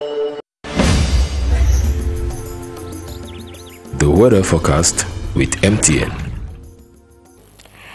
The weather forecast with MTN.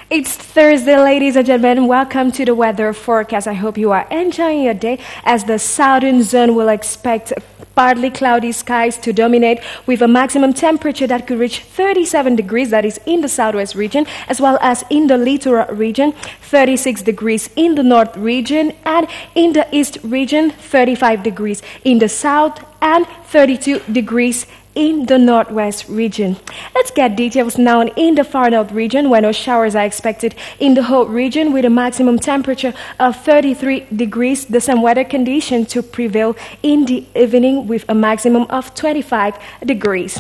It's Thursday, ladies and gentlemen. Welcome to the weather forecast. I hope you are enjoying your day as the southern zone will expect partly cloudy skies to dominate with a maximum temperature that could reach 37 degrees, that is in the southwest region, as well as in the littoral region, 36 degrees in the north region, and in the east region, 35 degrees in the south, and 32 degrees in the northwest region. Let's get details now in the far north region, where no showers are expected in the whole region, with a maximum temperature of 33 degrees. The same weather condition to prevail in the evening with a maximum of 25 degrees.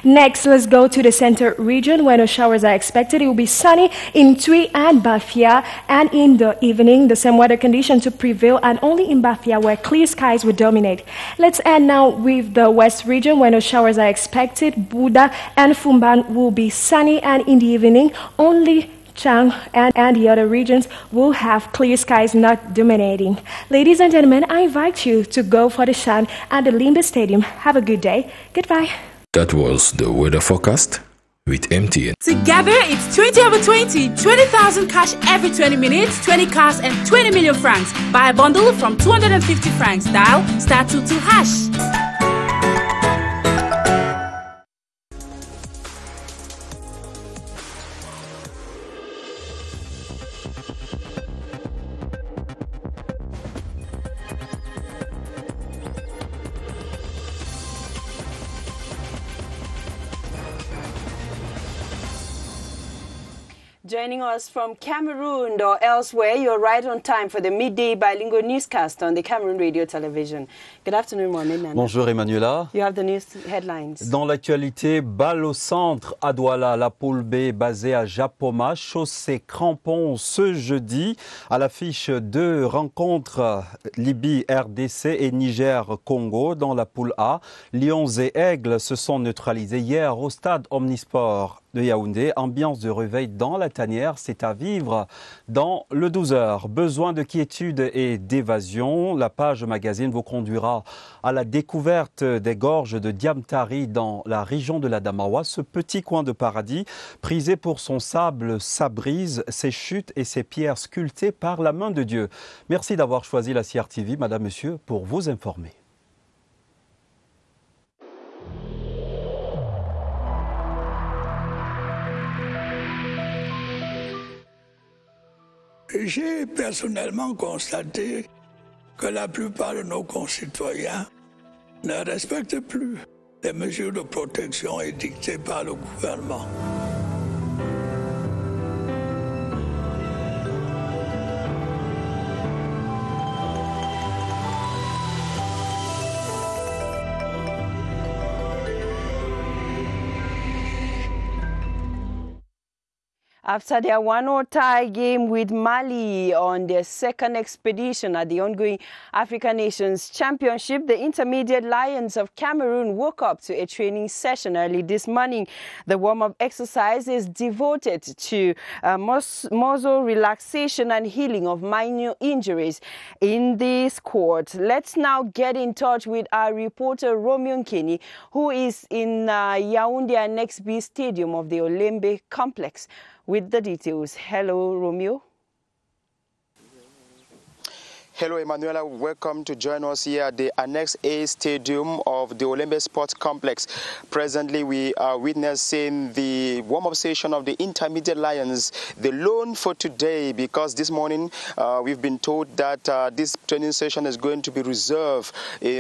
Next, let's go to the center region, where no showers are expected. It will be sunny in Tui and Bafia, and in the evening, the same weather condition to prevail, and only in Bafia, where clear skies will dominate. Let's end now with the west region, where no showers are expected. Buda and Fumban will be sunny, and in the evening, only Chang and the other regions will have clear skies not dominating. Ladies and gentlemen, I invite you to go for the Shan at the Limbe Stadium. Have a good day. Goodbye. That was the weather forecast with MTN. Together, it's 20 over 20. 20,000 cash every 20 minutes, 20 cars and 20 million francs. Buy a bundle from 250 francs. Dial *22#. Joining us from Cameroon or elsewhere, you're right on time for the midday bilingual newscast on the Cameroon Radio Television. Good afternoon, Mohamed Nana. Bonjour Emmanuela. You have the news headlines. Dans l'actualité, balle au centre à Douala, la poule B basée à Japoma, chaussée crampons ce jeudi. À l'affiche 2 rencontres Libye, RDC et Niger-Congo. Dans la poule A, Lions et Aigles se sont neutralisés hier au stade Omnisport de Yaoundé. Ambiance de réveil dans la tanière, c'est à vivre dans le 12h. Besoin de quiétude et d'évasion, la page magazine vous conduira à la découverte des gorges de Diamtari dans la région de la Damawa. Ce petit coin de paradis, prisé pour son sable, sa brise, ses chutes et ses pierres sculptées par la main de Dieu. Merci d'avoir choisi la CRTV, madame, monsieur, pour vous informer. J'ai personnellement constaté que la plupart de nos concitoyens ne respectent plus les mesures de protection édictées par le gouvernement. After their 1-1 tie game with Mali on their second expedition at the ongoing African Nations Championship, the Intermediate Lions of Cameroon woke up to a training session early this morning. The warm-up exercise is devoted to muscle relaxation and healing of minor injuries in the squad. Let's now get in touch with our reporter Romeo Nkeni, who is in Yaoundé NXB Stadium of the Olembe Complex, with the details. Hello, Romeo. Hello, Emanuela. Welcome to join us here at the Annex A Stadium of the Olembe Sports Complex. Presently, we are witnessing the warm-up session of the Intermediate Lions, the loan for today, because this morning we've been told that this training session is going to be reserved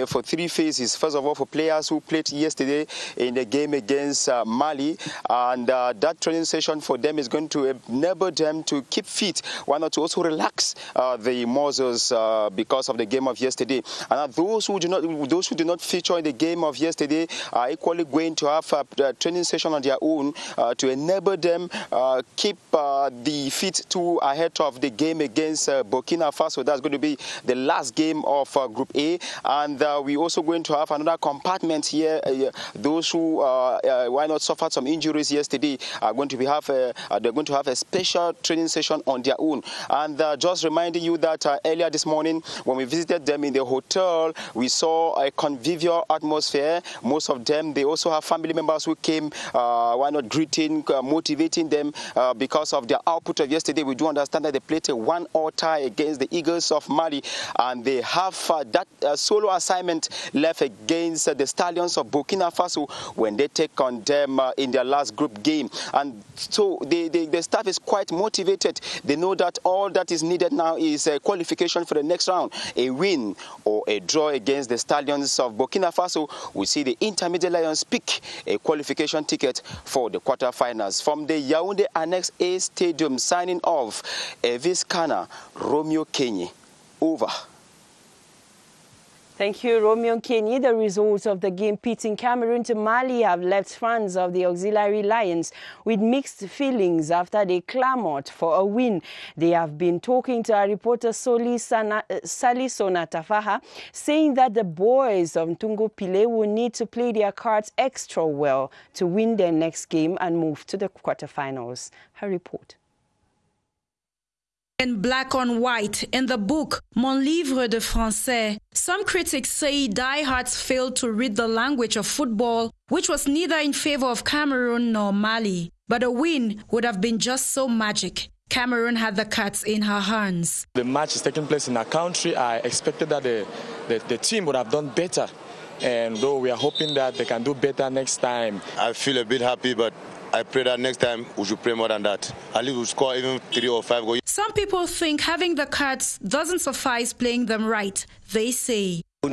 for 3 phases. First of all, for players who played yesterday in the game against Mali, and that training session for them is going to enable them to keep fit, why not to also relax the muscles because of the game of yesterday. And those who do not feature in the game of yesterday are equally going to have a training session on their own to enable them keep the feet to ahead of the game against Burkina Faso. That's going to be the last game of Group A. And we're also going to have another compartment here. Those who why not suffered some injuries yesterday are going to have a special training session on their own. And just reminding you that earlier this morning, morning. When we visited them in the hotel, we saw a convivial atmosphere. Most of them, they also have family members who came, why not greeting, motivating them because of their output of yesterday. We do understand that they played a 1-1 tie against the Eagles of Mali, and they have that solo assignment left against the Stallions of Burkina Faso when they take on them in their last group game. And so the staff is quite motivated. They know that all that is needed now is a qualification for the next round. A win or a draw against the Stallions of Burkina Faso will see the Intermediate Lions pick a qualification ticket for the quarterfinals. From the Yaoundé Annex A Stadium, signing off, Evis Kana, Romeo Kenyi. Over. Thank you, Romeo Kenyi. The results of the game pitting Cameroon to Mali have left fans of the Auxiliary Lions with mixed feelings after they clamored for a win. They have been talking to our reporter Sali Sona Tafaha, saying that the boys of Ntungo Pile will need to play their cards extra well to win their next game and move to the quarterfinals. Her report. In black on white, in the book, Mon Livre de Français, some critics say diehards failed to read the language of football, which was neither in favor of Cameroon nor Mali. But a win would have been just so magic. Cameroon had the cards in her hands. The match is taking place in our country. I expected that the team would have done better. And though we are hoping that they can do better next time. I feel a bit happy, but I pray that next time we should play more than that. At least we'll score even 3 or 5 goals. Some people think having the cards doesn't suffice playing them right. They say. At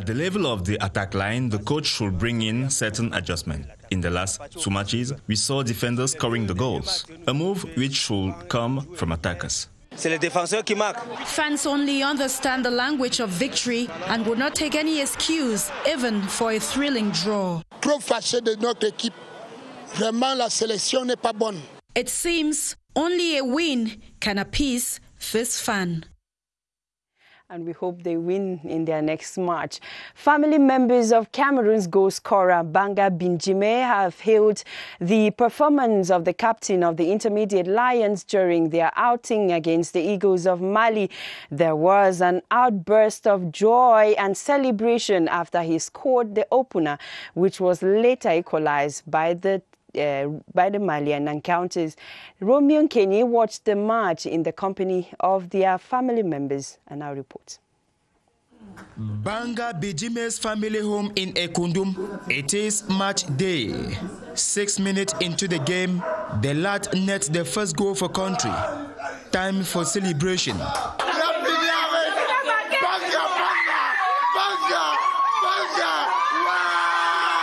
the level of the attack line, the coach should bring in certain adjustments. In the last 2 matches, we saw defenders scoring the goals, a move which should come from attackers. Fans only understand the language of victory and would not take any excuse, even for a thrilling draw. Trop fâché de notre équipe. Vraiment, la sélection n'est pas bonne. It seems only a win can appease this fan. And we hope they win in their next match. Family members of Cameroon's goal scorer Banga Binjime have hailed the performance of the captain of the Intermediate Lions during their outing against the Eagles of Mali. There was an outburst of joy and celebration after he scored the opener, which was later equalized by the Malian encounters. Romeo Kenyi watched the match in the company of their family members and now reports. Banga Bijime's family home in Ekundum. It is match day. 6 minutes into the game, the lad nets the first goal for country. Time for celebration.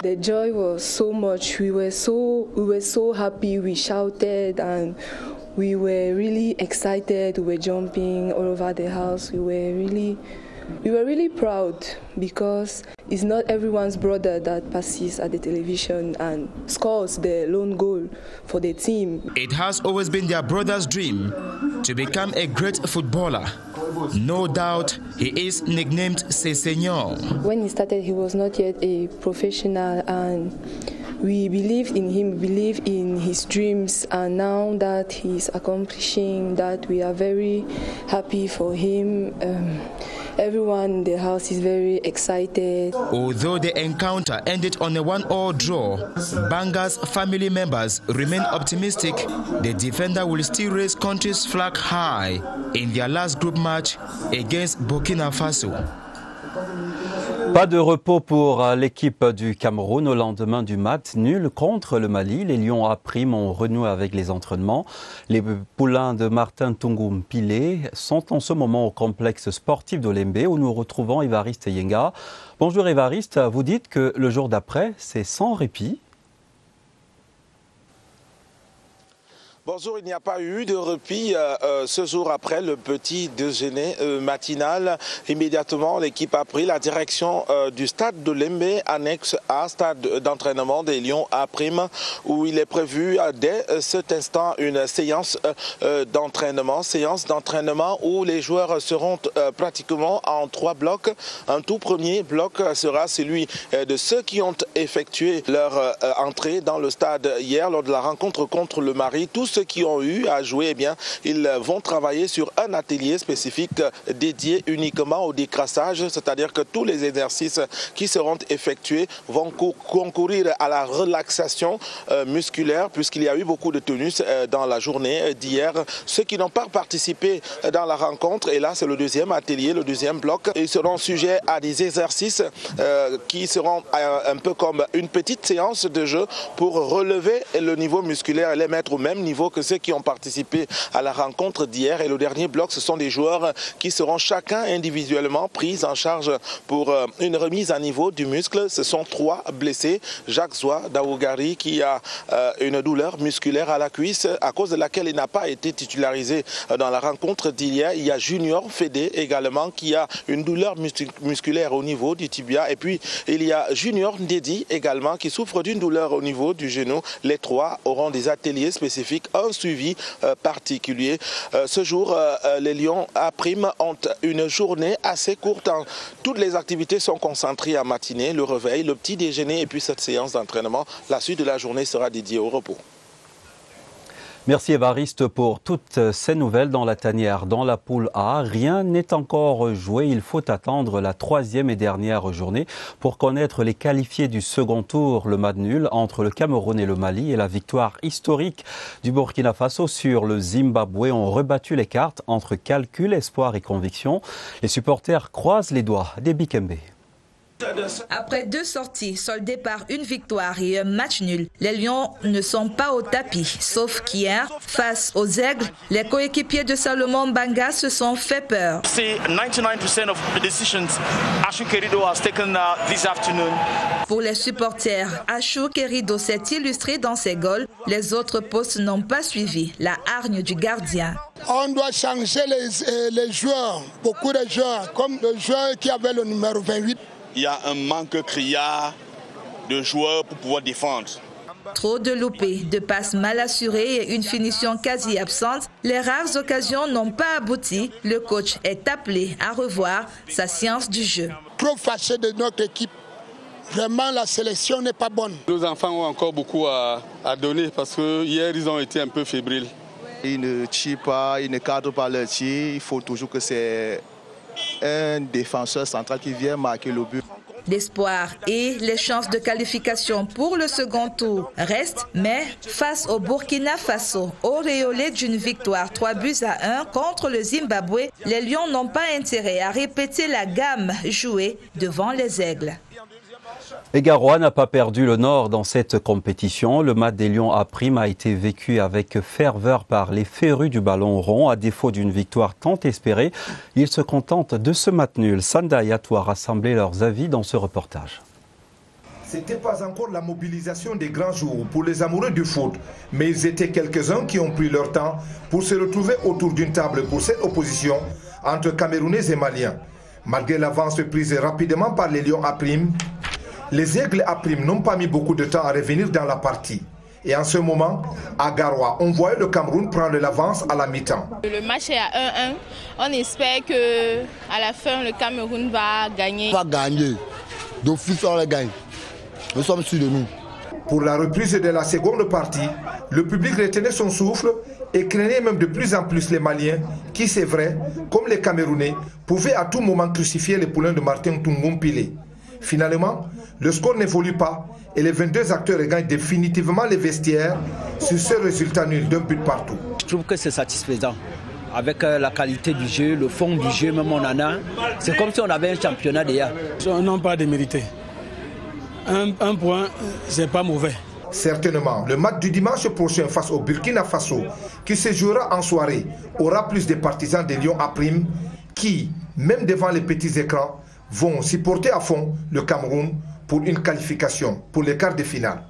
The joy was so much. We were so happy. We shouted and we were really excited. We were jumping all over the house. We were really proud because it's not everyone's brother that passes at the television and scores the lone goal for the team. It has always been their brother's dream to become a great footballer. No doubt he is nicknamed Seigneur. When he started, he was not yet a professional, and we believed in him, believed in his dreams, and now that he's accomplishing that, we are very happy for him. Everyone in the house is very excited. Although the encounter ended on a 1-1 draw, Banga's family members remain optimistic the defender will still raise country's flag high in their last group match against Burkina Faso. Pas de repos pour l'équipe du Cameroun au lendemain du match nul contre le Mali. Les Lions A' ont renoué avec les entraînements. Les poulains de Martin Ntungo Pile sont en ce moment au complexe sportif d'Olembe où nous retrouvons Évariste Yenga. Bonjour Évariste, vous dites que le jour d'après, c'est sans répit. Bonjour, il n'y a pas eu de répit ce jour après le petit déjeuner matinal. Immédiatement, l'équipe a pris la direction du stade de Lembe, annexe à stade d'entraînement des Lions A', où il est prévu dès cet instant une séance d'entraînement. Séance d'entraînement où les joueurs seront pratiquement en 3 blocs. Un tout premier bloc sera celui de ceux qui ont effectué leur entrée dans le stade hier lors de la rencontre contre le Mali. Tous ceux qui ont eu à jouer, eh bien, ils vont travailler sur un atelier spécifique dédié uniquement au décrassage, c'est-à-dire que tous les exercices qui seront effectués vont concourir à la relaxation musculaire, puisqu'il y a eu beaucoup de tonus dans la journée d'hier. Ceux qui n'ont pas participé dans la rencontre, et là c'est le deuxième atelier, le deuxième bloc, ils seront sujets à des exercices qui seront un peu comme une petite séance de jeu pour relever le niveau musculaire et les mettre au même niveau que ceux qui ont participé à la rencontre d'hier. Et le dernier bloc, ce sont des joueurs qui seront chacun individuellement pris en charge pour une remise à niveau du muscle. Ce sont 3 blessés. Jacques Zoua Daougari qui a une douleur musculaire à la cuisse à cause de laquelle il n'a pas été titularisé dans la rencontre d'hier. Il y a Junior Fédé également qui a une douleur musculaire au niveau du tibia. Et puis il y a Junior Ndedi également qui souffre d'une douleur au niveau du genou. Les 3 auront des ateliers spécifiques, un suivi particulier. Ce jour, les Lions A' ont une journée assez courte. Toutes les activités sont concentrées à matinée, le réveil, le petit déjeuner et puis cette séance d'entraînement. La suite de la journée sera dédiée au repos. Merci Évariste pour toutes ces nouvelles dans la tanière. Dans la poule A, rien n'est encore joué. Il faut attendre la 3e et dernière journée pour connaître les qualifiés du second tour. Le match nul entre le Cameroun et le Mali et la victoire historique du Burkina Faso sur le Zimbabwe ont rebattu les cartes entre calcul, espoir et conviction. Les supporters croisent les doigts des Bikembe. Après 2 sorties soldées par une victoire et un match nul, les Lions ne sont pas au tapis. Sauf qu'hier, face aux Aigles, les coéquipiers de Salomon Banga se sont fait peur. Pour les supporters, Achou Kerido s'est illustré dans ses goals. Les autres postes n'ont pas suivi la hargne du gardien. On doit changer les joueurs, beaucoup de joueurs, comme le joueur qui avait le numéro 28. Il y a un manque criard de joueurs pour pouvoir défendre. Trop de loupés, de passes mal assurées et une finition quasi absente, les rares occasions n'ont pas abouti. Le coach est appelé à revoir sa science du jeu. Trop fâché de notre équipe. Vraiment, la sélection n'est pas bonne. Nos enfants ont encore beaucoup à donner parce que hier, ils ont été un peu fébriles. Ils ne tirent pas, ils ne cadrent pas leur tir. Il faut toujours que c'est un défenseur central qui vient marquer le but. L'espoir et les chances de qualification pour le second tour restent, mais face au Burkina Faso, auréolé d'une victoire 3-1 contre le Zimbabwe, les Lions n'ont pas intérêt à répéter la gamme jouée devant les Aigles. Et Garoua n'a pas perdu le nord dans cette compétition. Le match des Lions A' a été vécu avec ferveur par les férus du ballon rond. À défaut d'une victoire tant espérée, ils se contentent de ce match nul. Sanda et Atou a rassemblé leurs avis dans ce reportage. Ce n'était pas encore la mobilisation des grands jours pour les amoureux du foot, mais ils étaient quelques-uns qui ont pris leur temps pour se retrouver autour d'une table pour cette opposition entre Camerounais et Maliens. Malgré l'avance prise rapidement par les Lions A', les Aigles A' n'ont pas mis beaucoup de temps à revenir dans la partie. Et en ce moment, à Garoua, on voyait le Cameroun prendre l'avance à la mi-temps. Le match est à 1-1. On espère qu'à la fin, le Cameroun va gagner. On va gagner. D'office, on le gagne. Nous sommes sûrs de nous. Pour la reprise de la seconde partie, le public retenait son souffle et craignait même de plus en plus les Maliens qui, c'est vrai, comme les Camerounais, pouvaient à tout moment crucifier les poulains de Martin Tungumpile. Finalement, le score n'évolue pas et les 22 acteurs gagnent définitivement les vestiaires sur ce résultat nul d'un but partout. Je trouve que c'est satisfaisant. Avec la qualité du jeu, le fond du jeu, même on en a. C'est comme si on avait un championnat déjà. On n'a pas démérité. Un point, c'est pas mauvais. Certainement, le match du dimanche prochain face au Burkina Faso, qui se jouera en soirée, aura plus de partisans des Lions A' qui, même devant les petits écrans, vont supporter à fond le Cameroun pour une qualification pour les quarts de finale.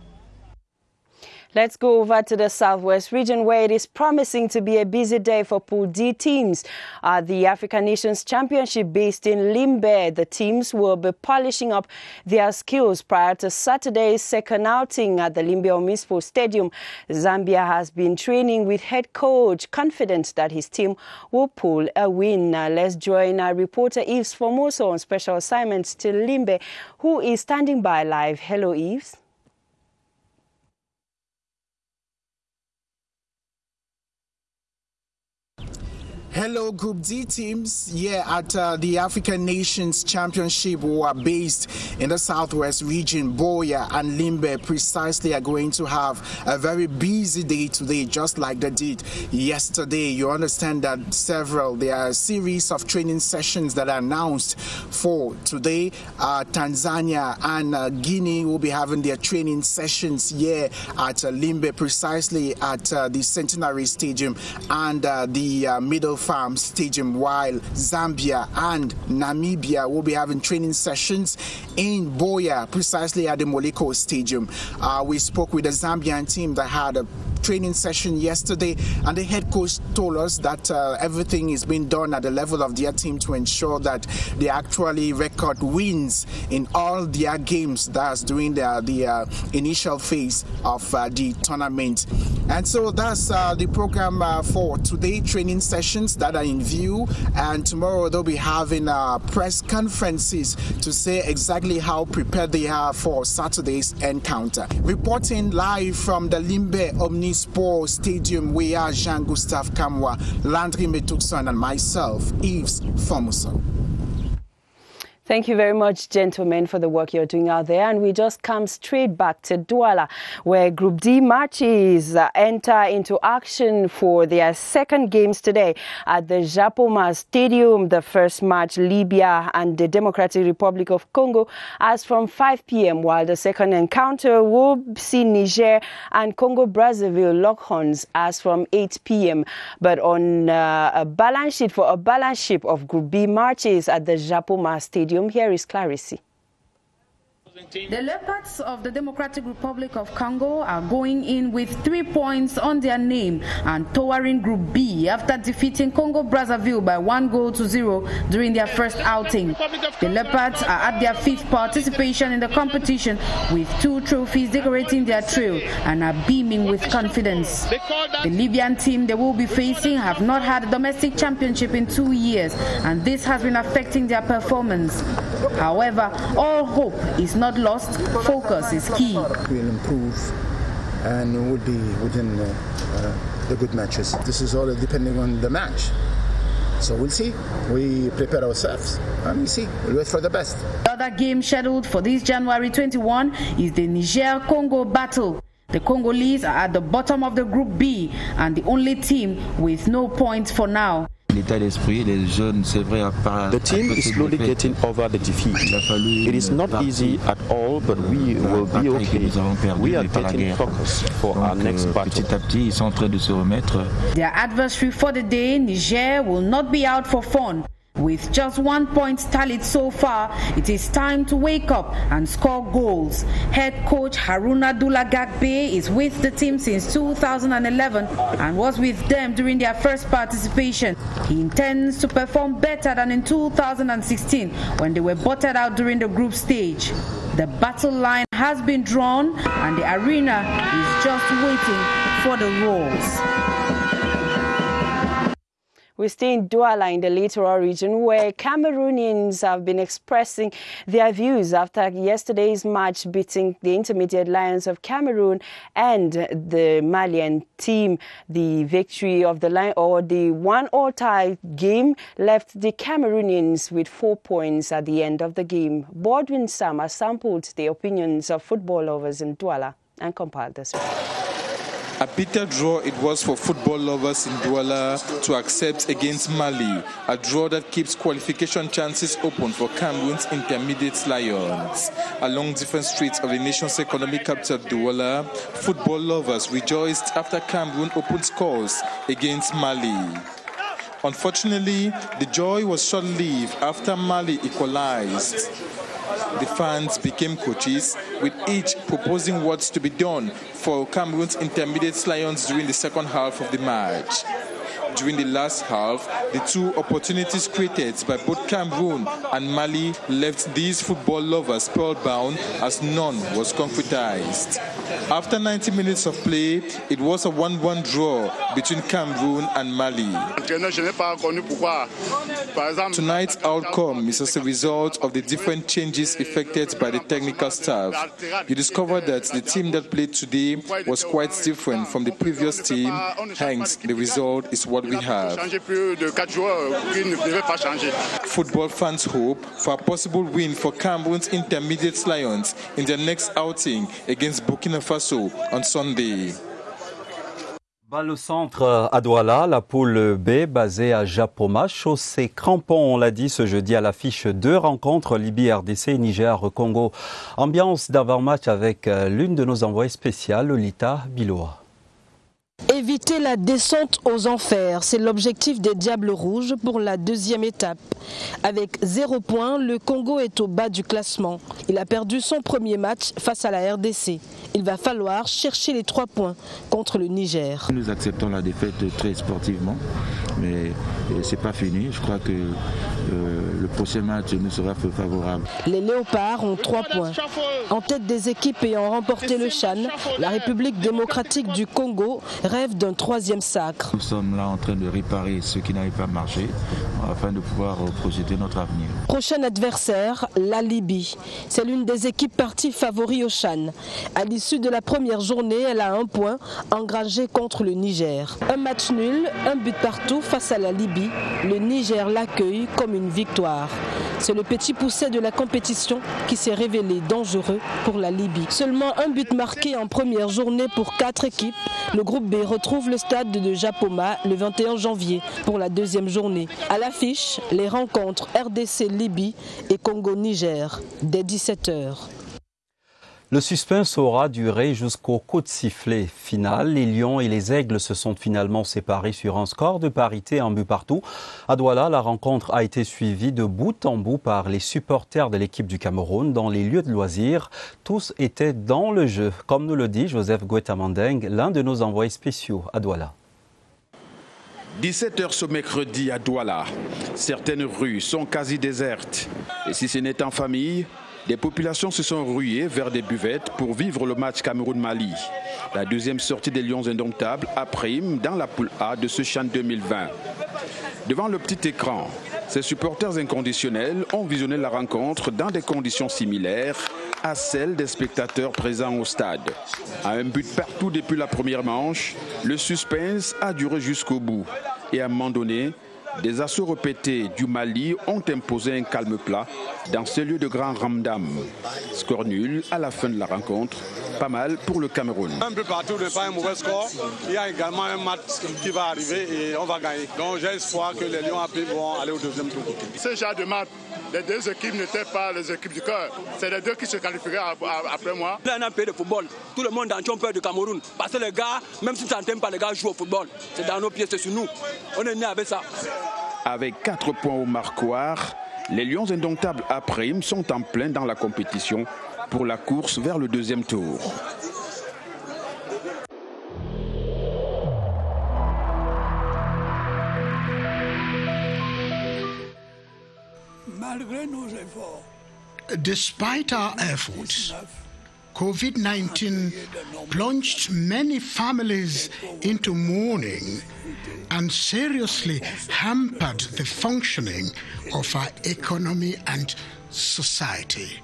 Let's go over to the Southwest region where it is promising to be a busy day for Pool D teams. At the African Nations Championship based in Limbe, the teams will be polishing up their skills prior to Saturday's second outing at the Limbe Municipal Stadium. Zambia has been training with head coach, confident that his team will pull a win. Let's join our reporter Yves Formoso on special assignments to Limbe, who is standing by live. Hello, Yves. Hello, Group D teams. At the African Nations Championship, who are based in the Southwest region, Buea and Limbe precisely are going to have a very busy day today, just like they did yesterday. You understand that there are a series of training sessions that are announced for today. Tanzania and Guinea will be having their training sessions here at Limbe, precisely at the Centenary Stadium and the Middle Farm Stadium, while Zambia and Namibia will be having training sessions in Buea, precisely at the Moliko Stadium. We spoke with the Zambian team that had a training session yesterday, and the head coach told us that everything is being done at the level of their team to ensure that they actually record wins in all their games. That's during the initial phase of the tournament. And so that's the program for today. Training sessions that are in view, and tomorrow they'll be having press conferences to say exactly how prepared they are for Saturday's encounter. Reporting live from the Limbe Omnisport Stadium, we are Jean-Gustave Kamwa, Landry Metukson, and myself, Yves Fomuso. Thank you very much, gentlemen, for the work you're doing out there. And we just come straight back to Douala, where Group D matches enter into action for their second games today at the Japoma Stadium. The first match, Libya and the Democratic Republic of Congo, as from 5 p.m., while the second encounter will see Niger and Congo-Brazzaville lock horns as from 8 p.m. But on a balance sheet of Group B matches at the Japoma Stadium, here is Clarissy. The Leopards of the Democratic Republic of Congo are going in with 3 points on their name and towering Group B after defeating Congo-Brazzaville by 1-0 during their first outing. The Leopards are at their 5th participation in the competition with 2 trophies decorating their trail and are beaming with confidence. The Libyan team they will be facing have not had a domestic championship in 2 years, and this has been affecting their performance. However, all hope is not lost. Focus is key. We'll improve and we'll be within the good matches. This is all depending on the match. So we'll see. We prepare ourselves and we'll see. We'll wait for the best. The other game scheduled for this January 21 is the Niger-Congo battle. The Congolese are at the bottom of the Group B and the only team with no points for now. The team is slowly getting over the defeat. It is not easy at all, but we will be okay. We are getting focused for our next battle. Their adversary for the day, Niger, will not be out for fun. With just 1 point tallied so far, it is time to wake up and score goals. Head coach Haruna Dulagagbe is with the team since 2011 and was with them during their first participation. He intends to perform better than in 2016 when they were bottled out during the group stage. The battle line has been drawn and the arena is just waiting for the roars. We stay in Douala in the littoral region, where Cameroonians have been expressing their views after yesterday's match between the Intermediate Lions of Cameroon and the Malian team. The victory of the line, or the 1-all tie game, left the Cameroonians with 4 points at the end of the game. Bodwin Sam has sampled the opinions of football lovers in Douala and compiled this. A bitter draw it was for football lovers in Douala to accept against Mali, a draw that keeps qualification chances open for Cameroon's Intermediate Lions. Along different streets of the nation's economic capital, Douala, football lovers rejoiced after Cameroon opened scores against Mali. Unfortunately, the joy was short-lived after Mali equalized. The fans became coaches, with each proposing what's to be done for Cameroon's Intermediate Lions during the second half of the match. During the last half, the 2 opportunities created by both Cameroon and Mali left these football lovers spellbound, as none was concretized. After 90 minutes of play, it was a 1-1 draw between Cameroon and Mali. Tonight's outcome is as a result of the different changes effected by the technical staff. You discovered that the team that played today was quite different from the previous team, hence the result is what we have. Football fans hope for a possible win for Cameroon's Intermediate Lions in their next outing against Burkina Faso on Sunday. Balle au centre à Douala, la poule B basée à Japoma, chaussée crampon, on l'a dit ce jeudi à l'affiche 2 rencontres Libye-RDC et Niger-Congo. Ambiance d'avant-match avec l'une de nos envoyées spéciales, Lolita Biloa. Éviter la descente aux enfers, c'est l'objectif des Diables Rouges pour la deuxième étape. Avec 0 points, le Congo est au bas du classement. Il a perdu son premier match face à la RDC. Il va falloir chercher les 3 points contre le Niger. Nous acceptons la défaite très sportivement, mais c'est pas fini. Je crois que le prochain match nous sera favorable. Les Léopards ont 3 points. En tête des équipes ayant remporté le CHAN, la République démocratique du Congo rêve d'un 3e sacre. Nous sommes là en train de réparer ce qui n'avait pas marché afin de pouvoir projeter notre avenir. Prochain adversaire, la Libye. C'est l'une des équipes parties favoris au CHAN. À l'issue de la première journée, elle a 1 point engagé contre le Niger. Un match nul, 1 but partout face à la Libye. Le Niger l'accueille comme une victoire. C'est le petit pousset de la compétition qui s'est révélé dangereux pour la Libye. Seulement 1 but marqué en première journée pour 4 équipes. Le groupe B retrouve le stade de Japoma le 21 janvier pour la deuxième journée. À l'affiche, les rencontres RDC-Libye et Congo-Niger dès 17h. Le suspense aura duré jusqu'au coup de sifflet final. Les Lions et les Aigles se sont finalement séparés sur un score de parité en but partout. À Douala, la rencontre a été suivie de bout en bout par les supporters de l'équipe du Cameroun dans les lieux de loisirs. Tous étaient dans le jeu, comme nous le dit Joseph Gouetta-Mandeng, l'un de nos envoyés spéciaux à Douala. 17h ce mercredi à Douala. Certaines rues sont quasi désertes. Et si ce n'est en famille, des populations se sont ruées vers des buvettes pour vivre le match Cameroun-Mali. La deuxième sortie des Lions indomptables a prime dans la poule A de ce CHAN 2020. Devant le petit écran, ces supporters inconditionnels ont visionné la rencontre dans des conditions similaires à celles des spectateurs présents au stade. À un but partout depuis la première manche, le suspense a duré jusqu'au bout. Et à un moment donné, des assauts répétés du Mali ont imposé un calme plat dans ce lieu de grand ramdam. Score nul à la fin de la rencontre, pas mal pour le Cameroun. Un peu partout, n'est pas un mauvais score. Il y a également un match qui va arriver et on va gagner. Donc j'ai espoir que les Lions vont aller au deuxième tour. Ce genre de match, les deux équipes n'étaient pas les équipes du cœur. C'est les deux qui se qualifieraient après moi. Là, on a un pays de football. Tout le monde entier a peur du Cameroun. Parce que les gars, même si tu n'entends pas, les gars jouent au football. C'est dans nos pieds, c'est sur nous. On est né avec ça. Avec 4 points au marquoir, les Lions indomptables à prime sont en plein dans la compétition pour la course vers le deuxième tour. Malgré nos efforts, despite our efforts, COVID-19 plunged many families into mourning and seriously hampered the functioning of our economy and society.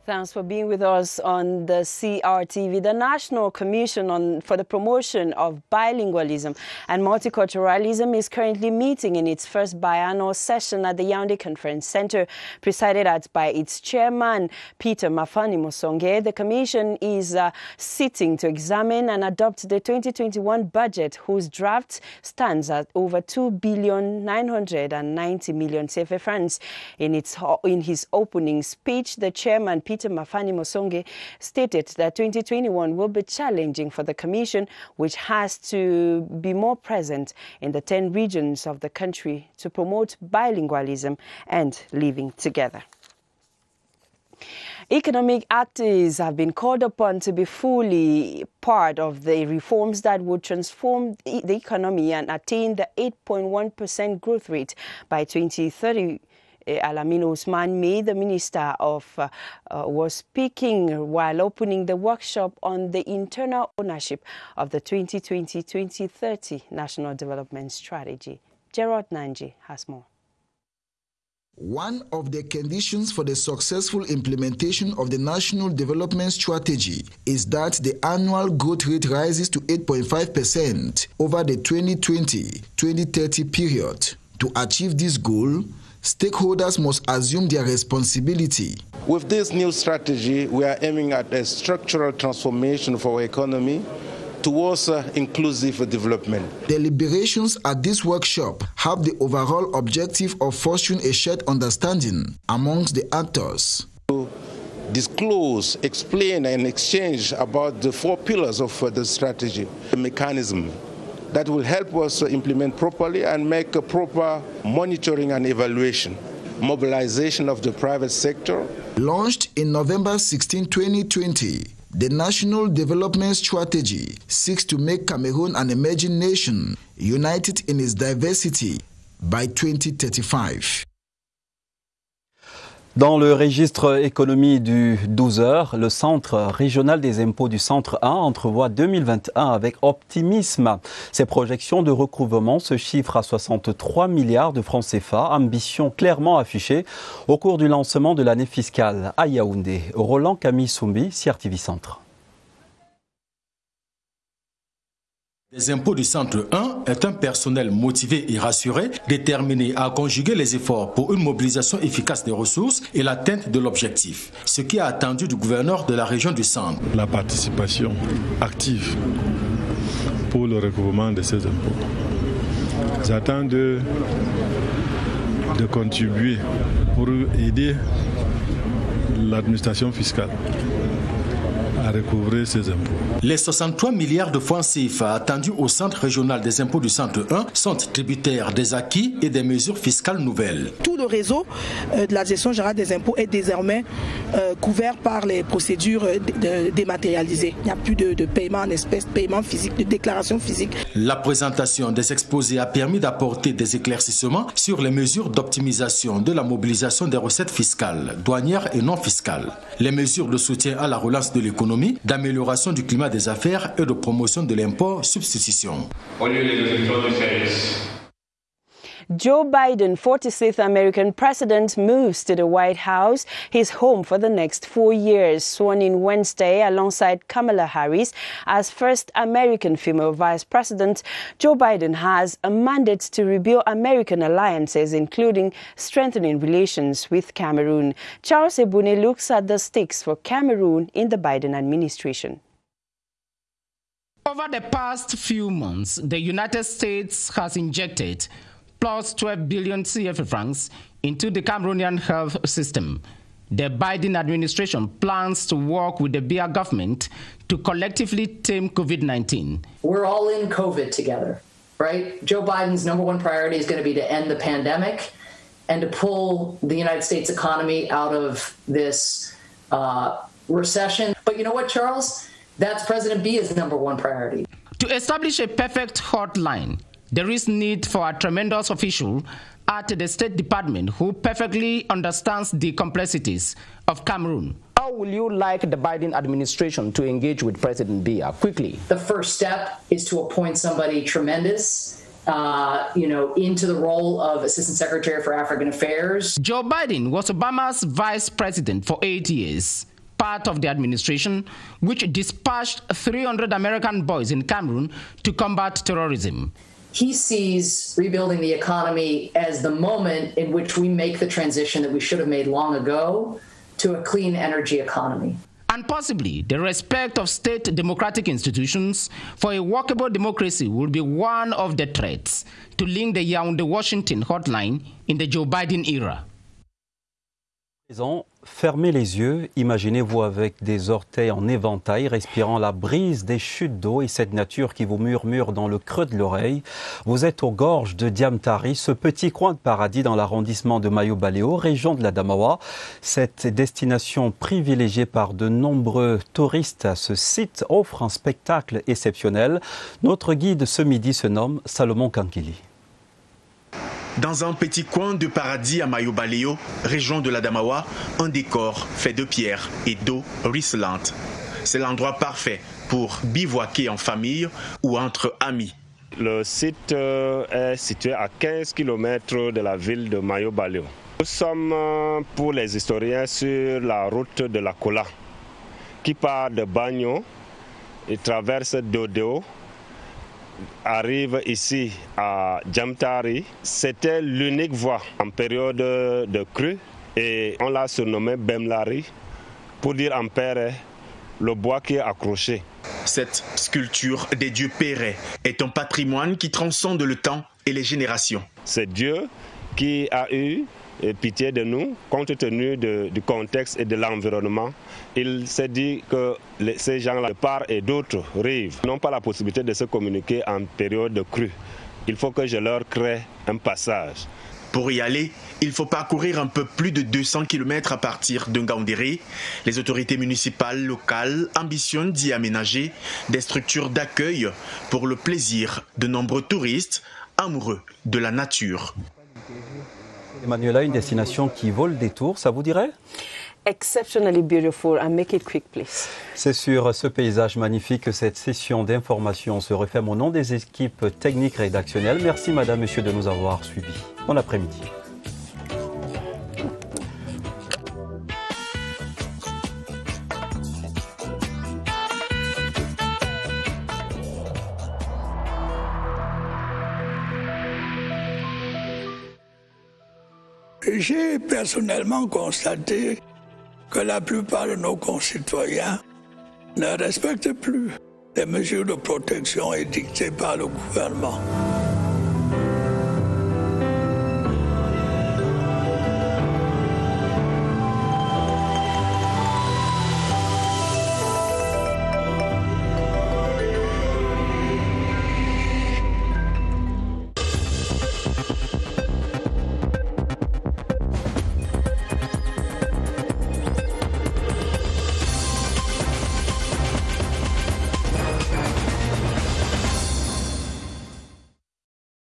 Thanks for being with us on the CRTV. The National Commission for the Promotion of Bilingualism and Multiculturalism is currently meeting in its first biannual session at the Yaoundé Conference Center, presided by its chairman, Peter Mafani Mosonge. The commission is sitting to examine and adopt the 2021 budget, whose draft stands at over 2,990 million CFA francs. In his opening speech, the chairman, Peter Mafani Mosonge, stated that 2021 will be challenging for the Commission, which has to be more present in the 10 regions of the country to promote bilingualism and living together. Economic actors have been called upon to be fully part of the reforms that would transform the economy and attain the 8.1% growth rate by 2030. Alamin Osman May, the Minister was speaking while opening the workshop on the internal ownership of the 2020-2030 National Development Strategy. Gerard Nanji has more. One of the conditions for the successful implementation of the National Development Strategy is that the annual growth rate rises to 8.5% over the 2020-2030 period. To achieve this goal, stakeholders must assume their responsibility. With this new strategy, we are aiming at a structural transformation for our economy towards inclusive development. Deliberations at this workshop have the overall objective of fostering a shared understanding amongst the actors. To disclose, explain and exchange about the 4 pillars of the strategy, the mechanism that will help us implement properly and make a proper monitoring and evaluation. Mobilization of the private sector. Launched in November 16, 2020, the National Development Strategy seeks to make Cameroon an emerging nation, united in its diversity by 2035. Dans le registre économie du 12h, le Centre régional des impôts du Centre 1 entrevoit 2021 avec optimisme. Ses projections de recouvrement se chiffrent à 63 milliards de francs CFA, ambition clairement affichée au cours du lancement de l'année fiscale à Yaoundé. Roland Camille Soumbi, CRTV Centre. Les impôts du Centre 1 est un personnel motivé et rassuré, déterminé à conjuguer les efforts pour une mobilisation efficace des ressources et l'atteinte de l'objectif. Ce qui est attendu du gouverneur de la région du Centre. La participation active pour le recouvrement de ces impôts. J'attends de contribuer pour aider l'administration fiscale à recouvrer ces impôts. Les 63 milliards de francs CFA attendus au Centre régional des impôts du Centre 1 sont tributaires des acquis et des mesures fiscales nouvelles. Tout le réseau de la gestion générale des impôts est désormais couvert par les procédures dématérialisées. Il n'y a plus de paiement en espèces, paiement physique, de déclaration physique. La présentation des exposés a permis d'apporter des éclaircissements sur les mesures d'optimisation de la mobilisation des recettes fiscales, douanières et non fiscales. Les mesures de soutien à la relance de l'économie, d'amélioration du climat des affaires et de promotion de l'impôt substitution. Joe Biden, 46th American president, moves to the White House, his home for the next 4 years, sworn in Wednesday alongside Kamala Harris as first American female vice president. Joe Biden has a mandate to rebuild American alliances, including strengthening relations with Cameroon. Charles Ebune looks at the stakes for Cameroon in the Biden administration. Over the past few months, the United States has injected plus 12 billion CFA francs into the Cameroonian health system. The Biden administration plans to work with the BIA government to collectively tame COVID-19. We're all in COVID together, right? Joe Biden's #1 priority is going to be to end the pandemic and to pull the United States economy out of this recession. But you know what, Charles? That's President Bia's #1 priority. To establish a perfect hotline, there is need for a tremendous official at the State Department who perfectly understands the complexities of Cameroon. How will you like the Biden administration to engage with President Biya quickly? The first step is to appoint somebody tremendous, into the role of Assistant Secretary for African Affairs. Joe Biden was Obama's vice president for 8 years, part of the administration which dispatched 300 American boys in Cameroon to combat terrorism. He sees rebuilding the economy as the moment in which we make the transition that we should have made long ago to a clean energy economy. And possibly the respect of state democratic institutions for a workable democracy will be one of the threats to link the Yaoundé-Washington hotline in the Joe Biden era. Fermez les yeux, imaginez-vous avec des orteils en éventail, respirant la brise des chutes d'eau et cette nature qui vous murmure dans le creux de l'oreille. Vous êtes aux gorges de Diamtari, ce petit coin de paradis dans l'arrondissement de Mayo-Baleo, région de l'Adamawa. Cette destination privilégiée par de nombreux touristes à ce site offre un spectacle exceptionnel. Notre guide ce midi se nomme Salomon Kankili. Dans un petit coin de paradis à Mayo-Baleo, région de l'Adamawa, un décor fait de pierre et d'eau ruisselante. C'est l'endroit parfait pour bivouaquer en famille ou entre amis. Le site est situé à 15 km de la ville de Mayo-Baleo. Nous sommes, pour les historiens, sur la route de la Kola, qui part de Bagno et traverse Dodeo, arrive ici à Diamtari. C'était l'unique voie en période de crue et on l'a surnommé Bemlari pour dire en père le bois qui est accroché. Cette sculpture des dieux Pérets est un patrimoine qui transcende le temps et les générations. C'est Dieu qui a eu pitié de nous compte tenu du contexte et de l'environnement. Il s'est dit que ces gens-là, de part et d'autre rives, n'ont pas la possibilité de se communiquer en période de crue. Il faut que je leur crée un passage. Pour y aller, il faut parcourir un peu plus de 200 km à partir de Ngaoundéré. Les autorités municipales locales ambitionnent d'y aménager des structures d'accueil pour le plaisir de nombreux touristes amoureux de la nature. Emmanuela, une destination qui vaut le détour, ça vous dirait? Exceptionally beautiful, and make it quick, please. C'est sur ce paysage magnifique que cette session d'information se referme au nom des équipes techniques rédactionnelles. Merci madame, monsieur de nous avoir suivis. Bon après-midi. J'ai personnellement constaté que la plupart de nos concitoyens ne respectent plus les mesures de protection édictées par le gouvernement.